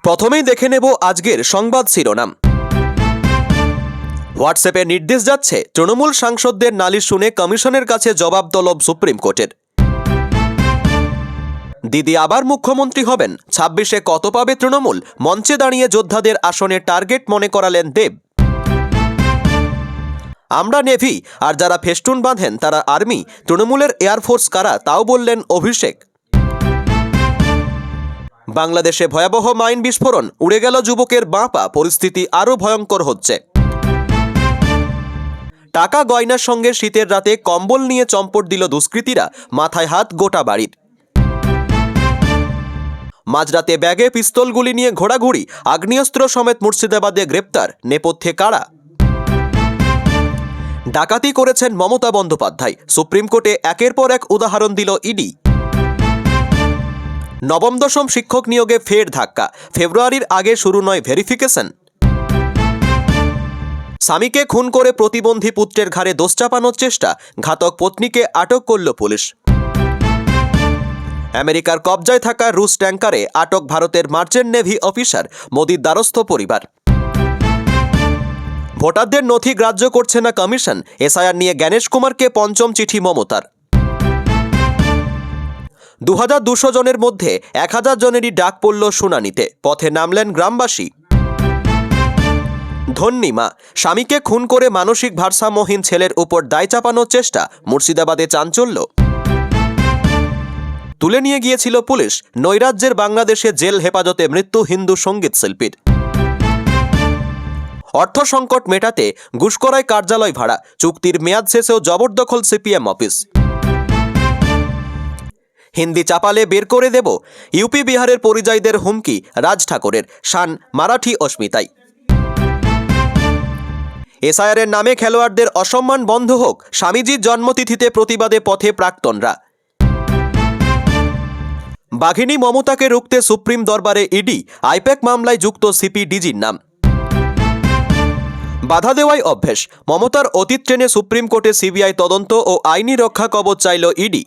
প্রথমেই দেখে নেব আজকের সংবাদ শিরোনাম। হোয়াটসঅ্যাপে নির্দেশ যাচ্ছে, তৃণমূল সাংসদদের নালিশ শুনে কমিশনের কাছে জবাব তলব সুপ্রিম কোর্টের। দিদি আবার মুখ্যমন্ত্রী হবেন, 26-এ কত পাবে তৃণমূল? মঞ্চে দাঁড়িয়ে যোদ্ধাদের আসনে টার্গেট মনে করালেন দেব। আমরা নেভি, আর যারা ফেস্টুন বাঁধেন তারা আর্মি, তৃণমূলের এয়ারফোর্স কারা তাও বললেন অভিষেক। বাংলাদেশে ভয়াবহ মাইন বিস্ফোরণ, উড়ে গেল যুবকের বাঁ পা, পরিস্থিতি আরও ভয়ঙ্কর হচ্ছে। টাকা গয়নার সঙ্গে শীতের রাতে কম্বল নিয়ে চম্পট দিল দুষ্কৃতীরা, মাথায় হাত গোটা বাড়ির। মাঝরাতে ব্যাগে পিস্তলগুলি নিয়ে ঘোরাঘুরি, আগ্নেয়াস্ত্র সমেত মুর্শিদাবাদে গ্রেপ্তার, নেপথ্যে কারা? ডাকাতি করেছেন মমতা বন্দ্যোপাধ্যায়, সুপ্রিম কোর্টে একের পর এক উদাহরণ দিল ইডি। নবম দশম শিক্ষক নিয়োগে ফের ধাক্কা, ফেব্রুয়ারির আগে শুরু নয় ভেরিফিকেশন। স্বামীকে খুন করে প্রতিবন্ধী পুত্রের ঘাড়ে দোষ চাপানোর চেষ্টা, ঘাতক পত্নীকে আটক করল পুলিশ। আমেরিকার কবজায় থাকা রুশ ট্যাঙ্কারে আটক ভারতের মার্চেন্ট নেভি অফিসার, মোদির দ্বারস্থ পরিবার। ভোটারদের নথি গ্রাহ্য করছে না কমিশন, এসআইআর নিয়ে জ্ঞানেশ কুমারকে পঞ্চম চিঠি মমতার। 2200 জনের মধ্যে 1000 জনেরই ডাক পড়ল শুনানিতে, পথে নামলেন গ্রামবাসী। ধন্যী মা, স্বামীকে খুন করে মানসিক ভারসাম্যহীন ছেলের উপর দায় চাপানোর চেষ্টা, মুর্শিদাবাদে চাঞ্চল্য। তুলে নিয়ে গিয়েছিল পুলিশ, নৈরাজ্যের বাংলাদেশে জেল হেফাজতে মৃত্যু হিন্দু সঙ্গীত শিল্পীর। অর্থ সংকট মেটাতে গুসকরায় কার্যালয় ভাড়া, চুক্তির মেয়াদ শেষেও জবরদখল সিপিএম অফিস। হিন্দি চাপালে বের করে দেব, ইউপি বিহারের পরিযায়ীদের হুমকি রাজ ঠাকুরের, শান মারাঠি অস্মিতাই। এসআইআরের নামে খেলোয়াড়দের অসম্মান বন্ধ হোক, স্বামীজির জন্মতিথিতে প্রতিবাদে পথে প্রাক্তনরা। বাঘিনী মমতাকে রুখতে সুপ্রিম দরবারে ইডি, আইপ্যাক মামলায় যুক্ত সিপি ডিজির নাম। বাধা দেওয়াই অভ্যেস, মমতার অতীত ট্রেনে সুপ্রিম কোর্টে সিবিআই তদন্ত ও আইনি রক্ষা কবচ চাইল ইডি।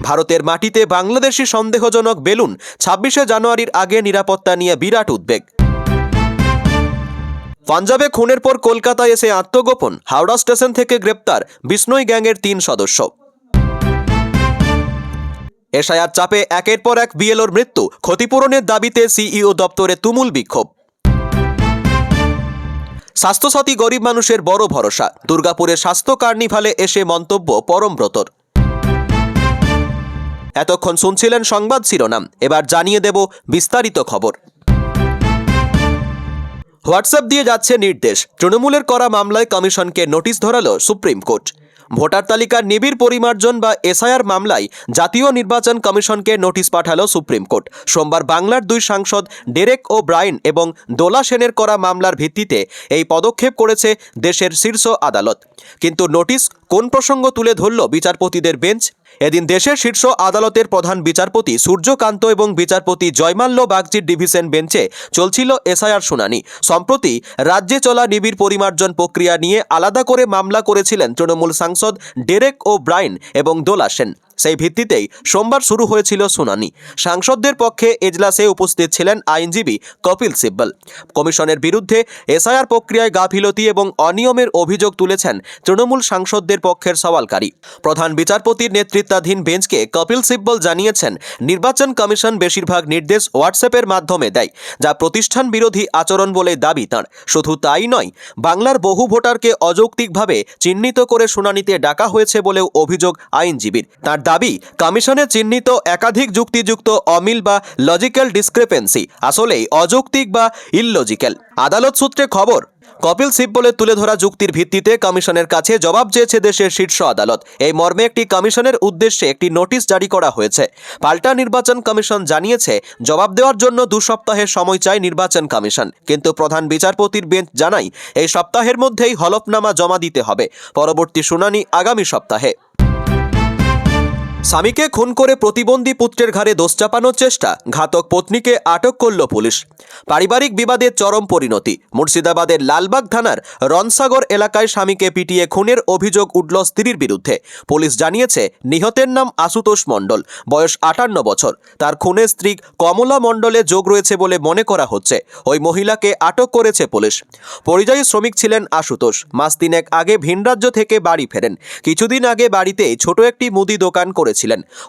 ভারতের মাটিতে বাংলাদেশি সন্দেহজনক বেলুন, 26শে জানুয়ারির আগে নিরাপত্তা নিয়ে বিরাট উদ্বেগ। পাঞ্জাবে খুনের পর কলকাতায় এসে আত্মগোপন, হাওড়া স্টেশন থেকে গ্রেপ্তার বিষ্ণই গ্যাংয়ের 3 সদস্য। এসআইআর চাপে একের পর এক বিএলওর মৃত্যু, ক্ষতিপূরণের দাবিতে সিইও দপ্তরে তুমুল বিক্ষোভ। স্বাস্থ্যসাথী গরিব মানুষের বড় ভরসা, দুর্গাপুরে স্বাস্থ্য কার্নিভালে এসে মন্তব্য পরমব্রতর। এতক্ষণ শুনছিলেন সংবাদ শিরোনাম, এবার জানিয়ে দেব বিস্তারিত খবর। হোয়াটসঅ্যাপ দিয়ে যাচ্ছে নির্দেশ, তৃণমূলের করা মামলায় কমিশনকে নোটিশ ধরালো সুপ্রিম কোর্ট। ভোটার তালিকার নিবিড় পরিমার্জন বা এসআইআর মামলায় জাতীয় নির্বাচন কমিশনকে নোটিশ পাঠালো সুপ্রিম কোর্ট। সোমবার বাংলার 2 সাংসদ ডেরেক ও ব্রাইন এবং দোলা সেনের করা মামলার ভিত্তিতে এই পদক্ষেপ করেছে দেশের শীর্ষ আদালত। কিন্তু নোটিশ কোন প্রসঙ্গ তুলে ধরল বিচারপতিদের বেঞ্চ? এদিন দেশের শীর্ষ আদালতের প্রধান বিচারপতি সূর্যকান্ত এবং বিচারপতি জয়মাল্য বাগচির ডিভিশন বেঞ্চে চলছিল এসআইআর শুনানি। সম্প্রতি রাজ্যে চলা নিবিড় পরিমার্জন প্রক্রিয়া নিয়ে আলাদা করে মামলা করেছিলেন তৃণমূল সাংসদ ডেরেক ও ব্রাইন এবং দোলা সেন। সেই ভিত্তিতেই সোমবার শুরু হয়েছিল শুনানি। সাংসদদের পক্ষে এজলাসে উপস্থিত ছিলেন আইনজীবী কপিল সিব্বল। কমিশনের বিরুদ্ধে এসআইআর প্রক্রিয়ায় গাফিলতি এবং অনিয়মের অভিযোগ তুলেছেন তৃণমূল সাংসদদের পক্ষের সওয়ালকারী। প্রধান বিচারপতির নেতৃত্বাধীন বেঞ্চকে কপিল সিব্বল জানিয়েছেন, নির্বাচন কমিশন বেশিরভাগ নির্দেশ হোয়াটসঅ্যাপের মাধ্যমে দেয়, যা প্রতিষ্ঠান বিরোধী আচরণ বলে দাবি তাঁর। শুধু তাই নয়, বাংলার বহু ভোটারকে অযৌক্তিকভাবে চিহ্নিত করে শুনানিতে ডাকা হয়েছে বলেও অভিযোগ আইনজীবীর। তার দাবি, কমিশনে চিহ্নিত একাধিক যুক্তিযুক্ত অমিল বা লজিক্যাল ডিসক্রিপেন্সি আসলেই অযৌক্তিক বা ইললজিক্যাল। আদালত সূত্রে খবর, কপিল সিব্বলের তুলে ধরা যুক্তির ভিত্তিতে কমিশনের কাছে জবাব চেয়েছে দেশের শীর্ষ আদালত। এই মর্মে একটি কমিশনের উদ্দেশ্যে একটি নোটিশ জারি করা হয়েছে। পাল্টা নির্বাচন কমিশন জানিয়েছে, জবাব দেওয়ার জন্য 2 সপ্তাহের সময় চায় নির্বাচন কমিশন। কিন্তু প্রধান বিচারপতির বেঞ্চ জানায়, এই সপ্তাহের মধ্যেই হলফনামা জমা দিতে হবে। পরবর্তী শুনানি আগামী সপ্তাহে। স্বামীকে খুন করে প্রতিবন্ধী পুত্রের ঘাড়ে দোষ চাপানোর চেষ্টা, ঘাতক পত্নীকে আটক করল পুলিশ। পারিবারিক বিবাদের চরম পরিণতি। মুর্শিদাবাদের লালবাগ থানার রনসাগর এলাকায় স্বামীকে পিটিয়ে খুনের অভিযোগ উঠল স্ত্রীর বিরুদ্ধে। পুলিশ জানিয়েছে, নিহতের নাম আশুতোষ মণ্ডল, বয়স 58 বছর। তার খুনে স্ত্রী কমলা মণ্ডলে যোগ রয়েছে বলে মনে করা হচ্ছে। ওই মহিলাকে আটক করেছে পুলিশ। পরিযায়ী শ্রমিক ছিলেন আশুতোষ। মাস তিনেক আগে ভিন রাজ্য থেকে বাড়ি ফেরেন। কিছুদিন আগে বাড়িতেই ছোট একটি মুদি দোকান করেছিলেন।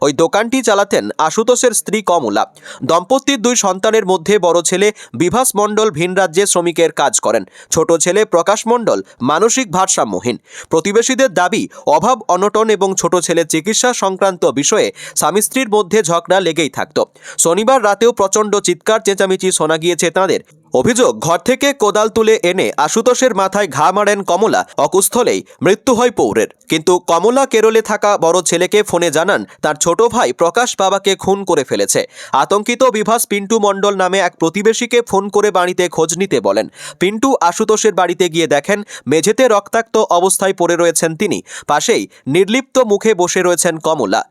ওই দোকানটি চালাতেন আশুতোষের স্ত্রী কমলা। দম্পতির 2 সন্তানের মধ্যে বড় ছেলে বিভাস মণ্ডল ভিন রাজ্যে শ্রমিকের কাজ করেন। ছোট ছেলে প্রকাশ মণ্ডল মানসিক ভারসাম্যহীন। প্রতিবেশীদের দাবি, অভাব অনটন এবং ছোট ছেলের চিকিৎসা সংক্রান্ত বিষয়ে স্বামী স্ত্রীর মধ্যে ঝগড়া লেগেই থাকত। শনিবার রাতেও প্রচণ্ড চিৎকার চেঁচামেচি শোনা গিয়েছে তাঁদের। অভিযোগ, ঘর থেকে কোদাল তুলে এনে আশুতোষের মাথায় ঘা মারেন কমলা। অকুস্থলেই মৃত্যু হয় পৌরের। কিন্তু কমলা কেরলে থাকা বড় ছেলেকে ফোনে জানান তার ছোট ভাই প্রকাশ বাবাকে খুন করে ফেলেছে। আতঙ্কিত বিভাস পিন্টু মণ্ডল নামে এক প্রতিবেশীকে ফোন করে বাড়িতে খোঁজ নিতে বলেন। পিন্টু আশুতোষের বাড়িতে গিয়ে দেখেন মেঝেতে রক্তাক্ত অবস্থায় পড়ে রয়েছেন তিনি। পাশেই নির্লিপ্ত মুখে বসে রয়েছেন কমলা।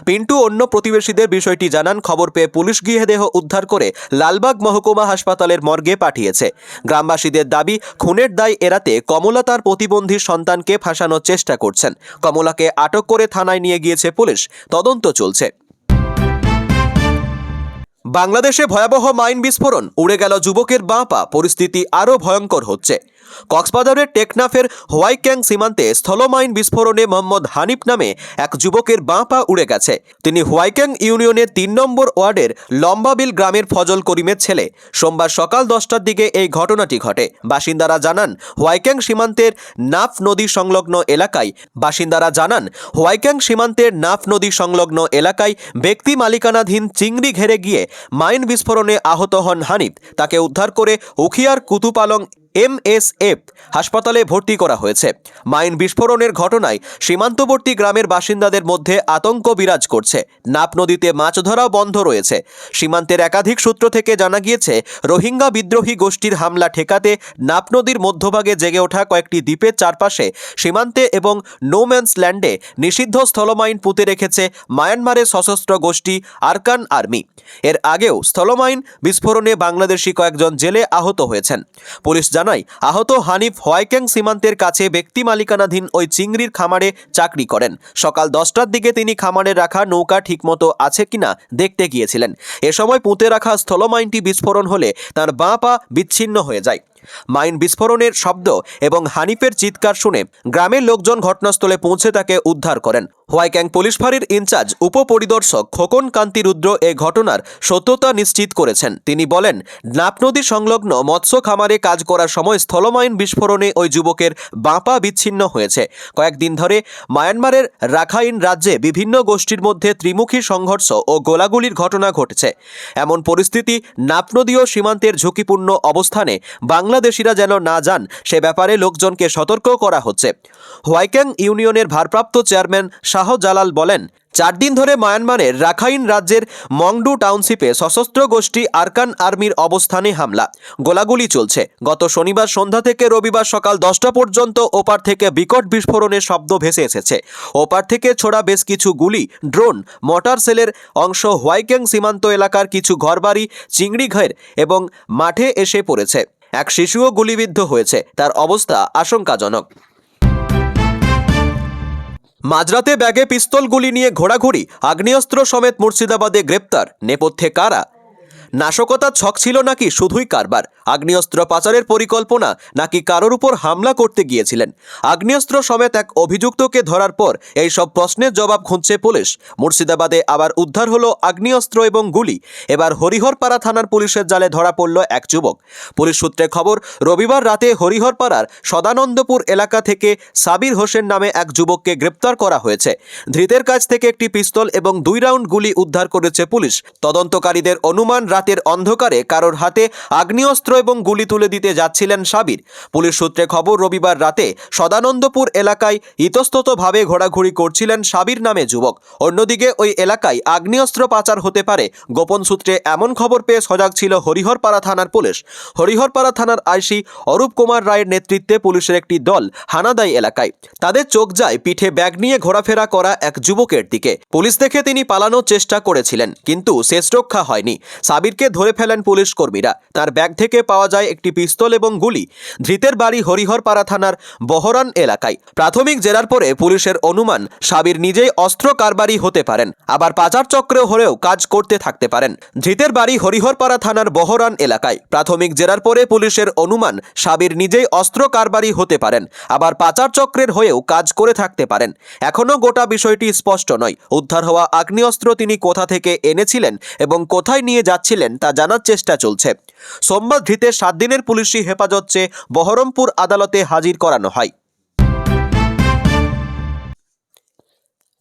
পিন্টু অন্য প্রতিবেশীদের বিষয়টি জানান। খবর পেয়ে পুলিশ গিয়ে দেহ উদ্ধার করে লালবাগ মহকুমা হাসপাতালের মর্গে পাঠিয়েছে। গ্রামবাসীদের দাবি, খুনের দায় এড়াতে কমলা তার প্রতিবন্ধী সন্তানকে ফাঁসানোর চেষ্টা করছেন। কমলাকে আটক করে থানায় নিয়ে গিয়েছে পুলিশ। তদন্ত চলছে। বাংলাদেশে ভয়াবহ মাইন বিস্ফোরণ, উড়ে গেল যুবকের বাঁ পা। পরিস্থিতি আরও ভয়ঙ্কর হচ্ছে। কক্সবাজারের টেকনাফের হোয়াইক্যাং সীমান্তে স্থলমাইন বিস্ফোরণে মোহাম্মদ হানিফ নামে এক যুবকের বাঁ পা উড়ে গেছে। তিনি হোয়াইক্যাং ইউনিয়নের 3 নম্বর ওয়ার্ডের লম্বাবিল গ্রামের ফজল করিমের ছেলে। সোমবার সকাল 10টার দিকে এই ঘটনাটি ঘটে। বাসিন্দারা জানান, হোয়াইক্যাং সীমান্তের নাফ নদী সংলগ্ন এলাকায় ব্যক্তি মালিকানাধীন চিংড়ি ঘেরে গিয়ে মাইন বিস্ফোরণে আহত হন হানিফ। তাকে উদ্ধার করে উখিয়ার কুতুপালং MSF হাসপাতালে ভর্তি করা হয়েছে। মাইন বিস্ফোরণের ঘটনায় সীমান্তবর্তী গ্রামের বাসিন্দাদের মধ্যে আতঙ্ক বিরাজ করছে। নাপ নদীতে মাছ ধরাও বন্ধ রয়েছে। সীমান্তের একাধিক সূত্র থেকে জানা গিয়েছে, রোহিঙ্গা বিদ্রোহী গোষ্ঠীর হামলা ঠেকাতে নাপ নদীর মধ্যভাগে জেগে ওঠা কয়েকটি দ্বীপের চারপাশে সীমান্তে এবং নোম্যান্স ল্যান্ডে নিষিদ্ধ স্থলমাইন পুঁতে রেখেছে মায়ানমারের সশস্ত্র গোষ্ঠী আরকান আর্মি। এর আগেও স্থলমাইন বিস্ফোরণে বাংলাদেশি কয়েকজন জেলে আহত হয়েছেন। পুলিশ জানায়, আহত হানিফ হোয়াইক্যাং সীমান্তের কাছে ব্যক্তি মালিকানাধীন ওই চিংড়ির খামারে চাকরি করেন। সকাল 10টার দিকে তিনি খামারে রাখা নৌকা ঠিকমতো আছে কিনা দেখতে গিয়েছিলেন। এ সময় পুঁতে রাখা স্থলমাইনটি বিস্ফোরণ হলে তার বাঁ পা বিচ্ছিন্ন হয়ে যায়। মাইন বিস্ফোরণের শব্দ এবং হানিফের চিৎকার শুনে গ্রামের লোকজন ঘটনাস্থলে পৌঁছে তাকে উদ্ধার করেন। হোয়াইক্যাং পুলিশ ফাঁড়ির ইনচার্জ উপপরিদর্শক খোকন কান্তি রুদ্র এ ঘটনার সত্যতা নিশ্চিত করেছেন। তিনি বলেন, নাপ নদী সংলগ্ন মৎস্য খামারে কাজ করার সময় স্থলমাইন বিস্ফোরণে ওই যুবকের বাঁ পা বিচ্ছিন্ন হয়েছে। কয়েকদিন ধরে মায়ানমারের রাখাইন রাজ্যে বিভিন্ন গোষ্ঠীর মধ্যে ত্রিমুখী সংঘর্ষ ও গোলাগুলির ঘটনা ঘটেছে। এমন পরিস্থিতি নাপ নদী ও সীমান্তের ঝুঁকিপূর্ণ অবস্থানে বাংলাদেশিরা যেন না যান, সে ব্যাপারে লোকজনকে সতর্ক করা হচ্ছে। হোয়াইক্যাং ইউনিয়নের ভারপ্রাপ্ত চেয়ারম্যান শাহ জালাল বলেন, 4 দিন ধরে মায়ানমারের রাখাইন রাজ্যের মংডু টাউনশিপে সশস্ত্র গোষ্ঠী আরকান আর্মির অবস্থানে হামলা গোলাগুলি চলছে। গত শনিবার সন্ধ্যা থেকে রবিবার সকাল 10টা পর্যন্ত ওপার থেকে বিকট বিস্ফোরণের শব্দ ভেসে এসেছে। ওপার থেকে ছোড়া বেশ কিছু গুলি, ড্রোন, মোটর সেলের অংশ হোয়াইক্যাং সীমান্ত এলাকার কিছু ঘরবাড়ি, চিংড়ি ঘের এবং মাঠে এসে পড়েছে। এক শিশুও গুলিবিদ্ধ হয়েছে। তার অবস্থা আশঙ্কাজনক। মাঝরাতে ব্যাগে পিস্তল গুলি নিয়ে ঘোরাঘুরি, আগ্নেয়াস্ত্র সমেত মুর্শিদাবাদে গ্রেপ্তার। নেপথ্যে কারা? নাশকতার ছক ছিল নাকি শুধুই কারবার? আগ্নেয়াস্ত্র পাচারের পরিকল্পনা নাকি কারোর উপর হামলা করতে গিয়েছিলেন? আগ্নেয়াস্ত্র সমেত এক অভিযুক্তকে ধরার পর এই সব প্রশ্নের জবাব খুঁজছে পুলিশ। মুর্শিদাবাদে আবার উদ্ধার হলো আগ্নেয়াস্ত্র এবং গুলি। এবার হরিহরপাড়া থানার পুলিশের জালে ধরা পড়ল এক যুবক। পুলিশ সূত্রে খবর, রবিবার রাতে হরিহরপাড়ার সদানন্দপুর এলাকা থেকে সাবির হোসেন নামে এক যুবককে গ্রেপ্তার করা হয়েছে। ধৃতের কাছ থেকে একটি পিস্তল এবং 2 রাউন্ড গুলি উদ্ধার করেছে পুলিশ। তদন্তকারীদের অনুমান, রাতের অন্ধকারে কারোর হাতে আগ্নেয়াস্ত্র এবং গুলি তুলে দিতে যাচ্ছিলেন সাবির। পুলিশ সূত্রে খবর, রবিবার রাতে সদানন্দপুর এলাকায় ইতস্ততভাবে ঘোরাঘুরি করছিলেন সাবির নামে যুবক। অন্যদিকে ওই এলাকায় আগ্নেয়াস্ত্র পাচার হতে পারে গোপন সূত্রে এমন খবর পেয়ে সজাগ ছিল হরিহরপাড়া থানার পুলিশ। হরিহরপাড়া থানার আইসি অরূপ কুমার রায়ের নেতৃত্বে পুলিশের একটি দল হানা দেয় এলাকায়। তাদের চোখ যায় পিঠে ব্যাগ নিয়ে ঘোরাফেরা করা এক যুবকের দিকে। পুলিশ দেখে তিনি পালানোর চেষ্টা করেছিলেন, কিন্তু শেষ রক্ষা হয়নি। সাবিরকে ধরে ফেলেন পুলিশ কর্মীরা। তার ব্যাগ থেকে পাওয়া যায় একটি পিস্তল এবং গুলি। ধৃতের বাড়ি হরিহরপাড়া থানার বহরান এলাকায়। প্রাথমিক জেরার পরে পুলিশের অনুমান সাবির নিজেই অস্ত্র কারবারি হতে পারেন, আবার পাচার চক্রে হলেও কাজ করতে থাকতে পারেন। ধৃতের বাড়ি হরিহরপাড়া থানার বহরান এলাকায়। প্রাথমিক জেরার পরে পুলিশের অনুমান সাবির নিজেই অস্ত্র কারবারি হতে পারেন, আবার পাচার চক্রের হয়েও কাজ করে থাকতে পারেন। এখনও গোটা বিষয়টি স্পষ্ট নয়। উদ্ধার হওয়া আগ্নেয়াস্ত্র তিনি কোথা থেকে এনেছিলেন এবং কোথায় নিয়ে যাচ্ছিলেন তা জানার চেষ্টা চলছে। সোমবার ধৃতের 7 দিনের পুলিশি হেফাজত চেয়ে বহরমপুর আদালতে হাজির করানো হয়।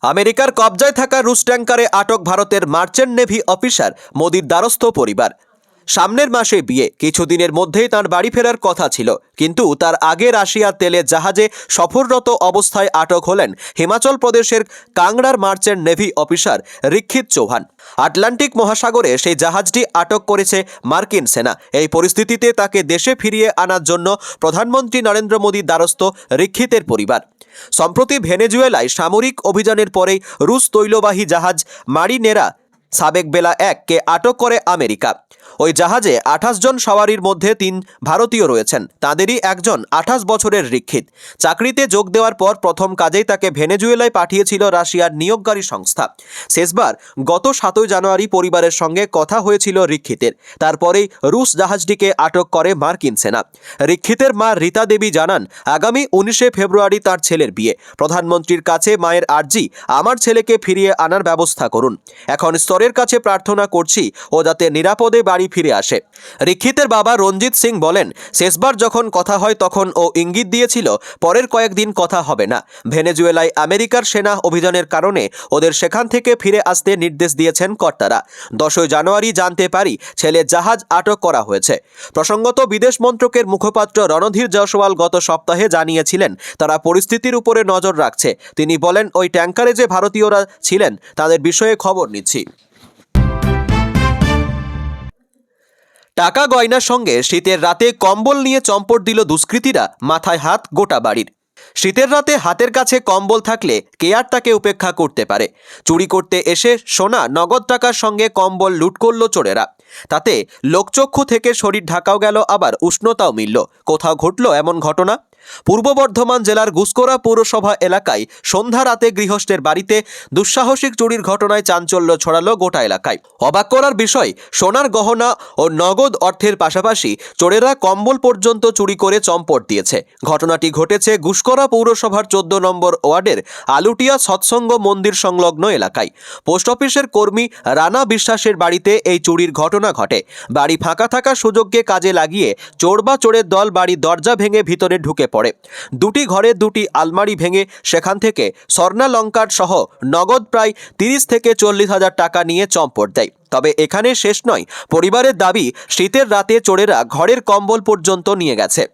আমেরিকার কবজায় থাকা রুশ ট্যাঙ্কারে আটক ভারতের মার্চেন্ট নেভি অফিসার মোদির দ্বারস্থ পরিবার। সামনের মাসে বিয়ে, কিছুদিনের মধ্যেই তার বাড়ি ফেরার কথা ছিল, কিন্তু তার আগে রাশিয়ার তেলের জাহাজে সফররত অবস্থায় আটক হলেন হিমাচল প্রদেশের কাংড়ার merchant navy officer Rakshit Chauhan. Atlantic মহাসাগরে সেই জাহাজটি আটক করেছে মার্কিন সেনা। এই পরিস্থিতিতে তাকে দেশে ফিরিয়ে আনার জন্য প্রধানমন্ত্রী নরেন্দ্র মোদির দ্বারস্থ রিক্ষিতের পরিবার। সম্প্রতি ভেনেজুয়েলায় সামরিক অভিযানের পরেই রুশ তৈলবাহী জাহাজ মারিনেরা সাবেক বেলা 1-কে আটক করে আমেরিকা। ওই জাহাজে 28 জন সওয়ারির মধ্যে 3 ভারতীয় রয়েছেন। তাদেরই একজন 28 বছরের রিক্ষিত। চাকরিতে যোগ দেওয়ার পর প্রথম কাজেই তাকে ভেনেজুয়েলায় পাঠিয়েছিল রাশিয়ার নিয়োগকারী সংস্থা। শেষবার গত 7 জানুয়ারি পরিবারের সঙ্গে কথা হয়েছিল রিক্ষিতের। তারপরেই রুশ জাহাজটিকে আটক করে মার্কিন সেনা। রিক্ষিতের মা রীতা দেবী জানান, আগামী 19শে ফেব্রুয়ারি তার ছেলের বিয়ে। প্রধানমন্ত্রীর কাছে মায়ের আর্জি, আমার ছেলেকে ফিরিয়ে আনার ব্যবস্থা করুন। এখন স্তরের কাছে প্রার্থনা করছি ও যাতে নিরাপদে বাড়ি ফিরে আসে। রিক্ষিতের বাবা রঞ্জিত সিং বলেন, শেষবার যখন কথা হয় তখন ও ইঙ্গিত দিয়েছিল পরের কয়েকদিন কথা হবে না। ভেনেজুয়েলায় আমেরিকার সেনা অভিযানের কারণে ওদের সেখান থেকে ফিরে আসতে নির্দেশ দিয়েছেন কর্তারা। 10 জানুয়ারি জানতে পারি ছেলের জাহাজ আটক করা হয়েছে। প্রসঙ্গত, বিদেশ মন্ত্রকের মুখপাত্র রণধীর জয়সওয়াল গত সপ্তাহে জানিয়েছিলেন তারা পরিস্থিতির উপরে নজর রাখছে। তিনি বলেন, ওই ট্যাঙ্কারে যে ভারতীয়রা ছিলেন তাদের বিষয়ে খবর নিচ্ছি। টাকা গয়নার সঙ্গে শীতের রাতে কম্বল নিয়ে চম্পট দিল দুষ্কৃতীরা, মাথায় হাত গোটা বাড়ির। শীতের রাতে হাতের কাছে কম্বল থাকলে কে আর তাকে উপেক্ষা করতে পারে। চুরি করতে এসে সোনা, নগদ টাকার সঙ্গে কম্বল লুট করল চোরেরা। তাতে লোকচক্ষু থেকে শরীর ঢাকাও গেল, আবার উষ্ণতাও মিলল। কোথাও ঘটল এমন ঘটনা? পূর্ব বর্ধমান জেলার গুসকরা পৌরসভা এলাকায় সন্ধ্যা রাতে গৃহস্থের বাড়িতে দুঃসাহসিক চুরির ঘটনায় চাঞ্চল্য ছড়ালো গোটা এলাকায়। অবাক করার বিষয়, সোনার গহনা ও নগদ অর্থের পাশাপাশি চোরেরা কম্বল পর্যন্ত চুরি করে চম্পট দিয়েছে। ঘটনাটি ঘটেছে গুসকরা পৌরসভার 14 নম্বর ওয়ার্ডের আলুটিয়া সৎসঙ্গ মন্দির সংলগ্ন এলাকায়। পোস্ট অফিসের কর্মী রানা বিশ্বাসের বাড়িতে এই চুরির ঘটনা ঘটে। বাড়ি ফাঁকা থাকার সুযোগকে কাজে লাগিয়ে চোর বা চোরের দল বাড়ির দরজা ভেঙে ভিতরে ঢুকে পড়ে। 2টি ঘরে 2টি আলমারি ভেঙে সেখান থেকে স্বর্ণালঙ্কার সহ নগদ প্রায় 30 থেকে 40 হাজার টাকা নিয়ে চম্পট দেয়। তবে এখানে শেষ নয়। পরিবারের দাবি, শীতের রাতে চোরেরা ঘরের কম্বল পর্যন্ত নিয়ে গেছে।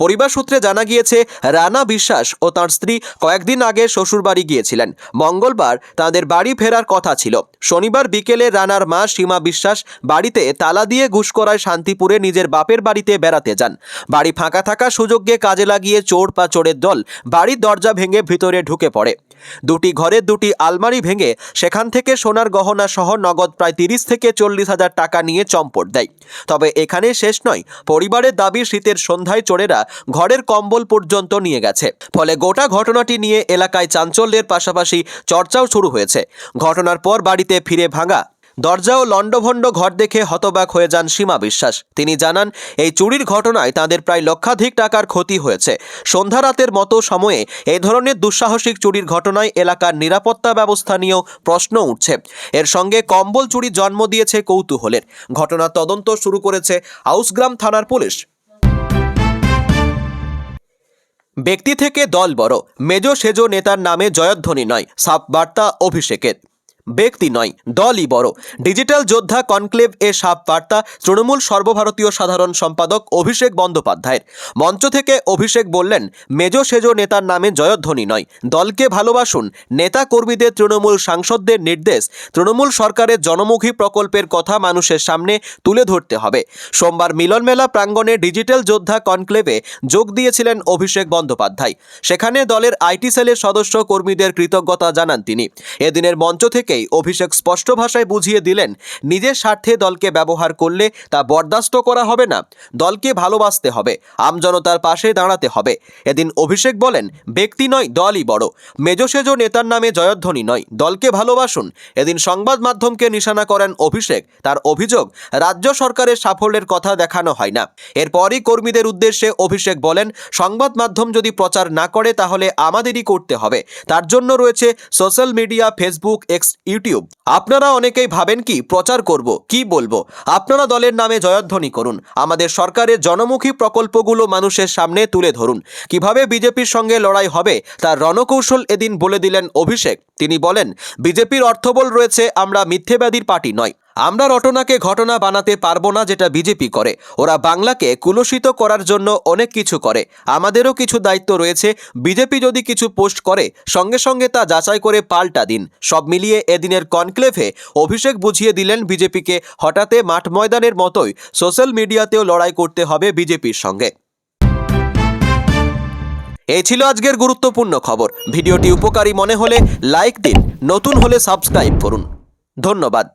পরিবার সূত্রে জানা গিয়েছে, রানা বিশ্বাস ও তার স্ত্রী কয়েকদিন আগে শ্বশুরবাড়ি গিয়েছিলেন। মঙ্গলবার তাদের বাড়ি ফেরার কথা ছিল। শনিবার বিকেলে রানার মা সীমা বিশ্বাস বাড়িতে তালা দিয়ে গুসকরায় শান্তিপুরে নিজের বাপের বাড়িতে বেড়াতে যান। বাড়ি ফাঁকা থাকা সুযোগকে কাজে লাগিয়ে চোর বা চোরের দল বাড়ির দরজা ভেঙে ভিতরে ঢুকে পড়ে। 2টি ঘরে 2টি আলমারি ভেঙে সেখান থেকে সোনার গহনা সহ নগদ প্রায় 30 থেকে 40 হাজার টাকা নিয়ে চম্পট দেয়। তবে এখানে শেষ নয়। পরিবারের দাবি, শীতের সন্ধ্যায় চোরেরা ঘরের কম্বল পর্যন্ত নিয়ে গেছে। ফলে গোটা ঘটনাটি নিয়ে এলাকায় চাঞ্চল্যের পাশাপাশি চর্চাও শুরু হয়েছে। ঘটনার পর বাড়িতে ফিরে ভাঙা দরজা ও লণ্ডভণ্ড ঘর দেখে হতবাক হয়ে যান সীমা বিশ্বাস। তিনি জানান, এই চুরির ঘটনায় তাদের প্রায় লক্ষাধিক টাকার ক্ষতি হয়েছে। সন্ধ্যা রাতের মতো সময়ে এই ধরনের দুঃসাহসিক চুরির ঘটনায় এলাকার নিরাপত্তা ব্যবস্থা নিয়েও প্রশ্ন উঠছে। এর সঙ্গে কম্বল চুরি জন্ম দিয়েছে কৌতূহলের। ঘটনার তদন্ত শুরু করেছে আউসগ্রাম থানার পুলিশ। ব্যক্তি থেকে দল বড়, মেজো সেজো নেতার নামে জয়ধ্বনি নয়, সাফ বার্তা অভিষেকের। ব্যক্তি নয়, দলই বড়। ডিজিটাল যোদ্ধা কনক্লেভ এ সাপ বার্তা তৃণমূল সর্বভারতীয় সাধারণ সম্পাদক অভিষেক বন্দ্যোপাধ্যায়ের। মঞ্চ থেকে অভিষেক বললেন, মেজো সেজো নেতার নামে জয়ধ্বনি নয়, দলকে ভালোবাসুন। নেতা কর্মীদের, তৃণমূল সাংসদদের নির্দেশ, তৃণমূল সরকারের জনমুখী প্রকল্পের কথা মানুষের সামনে তুলে ধরতে হবে। সোমবার মিলনমেলা প্রাঙ্গণে ডিজিটাল যোদ্ধা কনক্লেভে যোগ দিয়েছিলেন অভিষেক বন্দ্যোপাধ্যায়। সেখানে দলের আইটি সেলের সদস্য কর্মীদের কৃতজ্ঞতা জানান তিনি। এদিনের মঞ্চ থেকেই অভিষেক স্পষ্ট ভাষায় বুঝিয়ে দিলেন, নিজের স্বার্থে দলকে ব্যবহার করলে তা বরদাস্ত করা হবে না। দলকে ভালোবাসতে হবে, আমজনতার পাশে দাঁড়াতে হবে। এদিন অভিষেক বলেন, ব্যক্তি নয়, দলই বড়। মেজো সেজো নেতার নামে জয়ধ্বনি নয়, দলকে ভালোবাসুন। এদিন সংবাদ মাধ্যমকে নিশানা করেন অভিষেক। তার অভিযোগ, রাজ্য সরকারের সাফল্যের কথা দেখানো হয় না। এরপরই কর্মীদের উদ্দেশ্যে অভিষেক বলেন, সংবাদ মাধ্যম যদি প্রচার না করে তাহলে আমাদেরই করতে হবে। তার জন্য রয়েছে social media, Facebook, x, YouTube. আপনারা অনেকেই ভাবেন কি প্রচার করব, কি বলবো? আপনারা দলের নামে জয়ধ্বনি করুন। আমাদের সরকারের জনমুখী প্রকল্পগুলো মানুষের সামনে তুলে ধরুন। কিভাবে বিজেপির সঙ্গে লড়াই হবে তার রণকৌশল এদিন বলে দিলেন অভিষেক। তিনি বলেন, বিজেপির অর্থবল রয়েছে, আমরা মিথ্যেবাদীর পার্টি নয়। আমরা রটনাকে ঘটনা বানাতে পারবো না, যেটা বিজেপি করে। ওরা বাংলাকে কুলুষিত করার জন্য অনেক কিছু করে, আমাদেরও কিছু দায়িত্ব রয়েছে। বিজেপি যদি কিছু পোস্ট করে, সঙ্গে সঙ্গে তা যাচাই করে পাল্টা দিন। সব মিলিয়ে এদিনের কনক্লেভে অভিষেক বুঝিয়ে দিলেন, বিজেপিকে হঠাতে মাঠ ময়দানের মতোই সোশ্যাল মিডিয়াতেও লড়াই করতে হবে বিজেপির সঙ্গে। এই ছিল আজকের গুরুত্বপূর্ণ খবর। ভিডিওটি উপকারী মনে হলে লাইক দিন, নতুন হলে সাবস্ক্রাইব করুন। ধন্যবাদ।